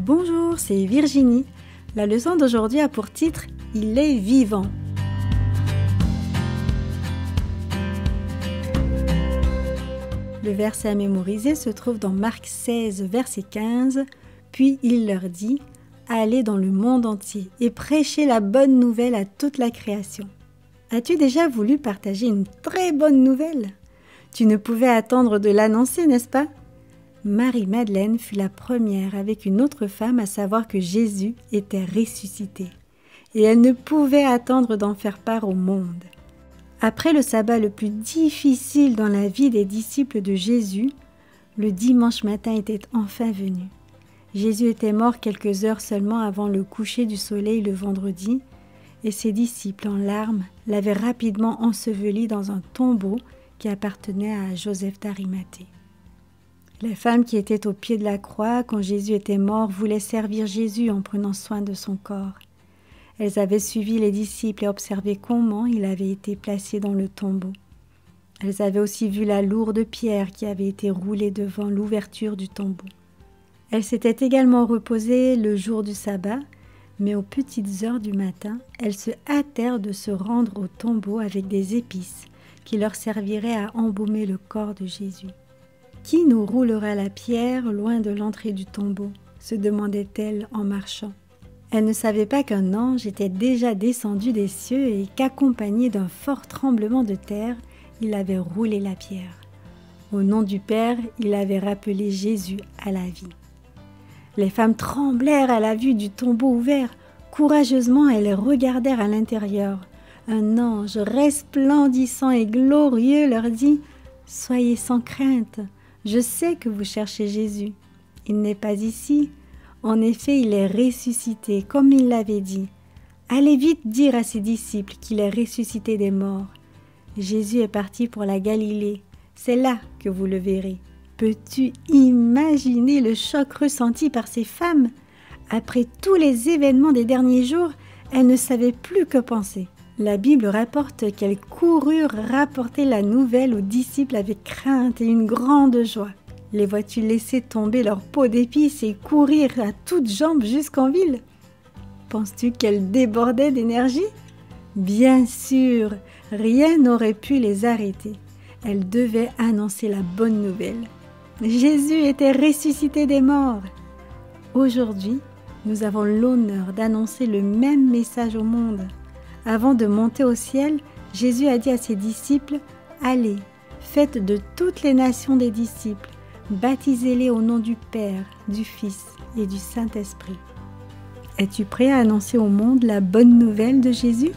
Bonjour, c'est Virginie. La leçon d'aujourd'hui a pour titre « Il est vivant ». Le verset à mémoriser se trouve dans Marc 16, verset 15. Puis il leur dit « Allez dans le monde entier et prêchez la bonne nouvelle à toute la création ». As-tu déjà voulu partager une très bonne nouvelle? Tu ne pouvais attendre de l'annoncer, n'est-ce pas? Marie-Madeleine fut la première avec une autre femme à savoir que Jésus était ressuscité. Et elle ne pouvait attendre d'en faire part au monde. Après le sabbat le plus difficile dans la vie des disciples de Jésus, le dimanche matin était enfin venu. Jésus était mort quelques heures seulement avant le coucher du soleil le vendredi, et ses disciples en larmes l'avaient rapidement enseveli dans un tombeau qui appartenait à Joseph d'Arimathée. Les femmes qui étaient au pied de la croix quand Jésus était mort voulaient servir Jésus en prenant soin de son corps. Elles avaient suivi les disciples et observé comment il avait été placé dans le tombeau. Elles avaient aussi vu la lourde pierre qui avait été roulée devant l'ouverture du tombeau. Elles s'étaient également reposées le jour du sabbat, mais aux petites heures du matin, elles se hâtèrent de se rendre au tombeau avec des épices qui leur serviraient à embaumer le corps de Jésus. Qui nous roulera la pierre loin de l'entrée du tombeau? Se demandait-elle en marchant. Elle ne savait pas qu'un ange était déjà descendu des cieux et qu'accompagné d'un fort tremblement de terre, il avait roulé la pierre. Au nom du Père, il avait rappelé Jésus à la vie. Les femmes tremblèrent à la vue du tombeau ouvert. Courageusement, elles regardèrent à l'intérieur. Un ange resplendissant et glorieux leur dit « Soyez sans crainte. Je sais que vous cherchez Jésus. Il n'est pas ici. En effet, il est ressuscité, comme il l'avait dit. Allez vite dire à ses disciples qu'il est ressuscité des morts. Jésus est parti pour la Galilée. C'est là que vous le verrez. » Peux-tu imaginer le choc ressenti par ces femmes? Après tous les événements des derniers jours, elles ne savaient plus que penser. La Bible rapporte qu'elles coururent rapporter la nouvelle aux disciples avec crainte et une grande joie. Les vois-tu laisser tomber leur peau d'épices et courir à toutes jambes jusqu'en ville? Penses-tu qu'elles débordaient d'énergie? Bien sûr, rien n'aurait pu les arrêter. Elles devaient annoncer la bonne nouvelle. Jésus était ressuscité des morts. Aujourd'hui, nous avons l'honneur d'annoncer le même message au monde. Avant de monter au ciel, Jésus a dit à ses disciples « Allez, faites de toutes les nations des disciples, baptisez-les au nom du Père, du Fils et du Saint-Esprit. » Es-tu prêt à annoncer au monde la bonne nouvelle de Jésus ?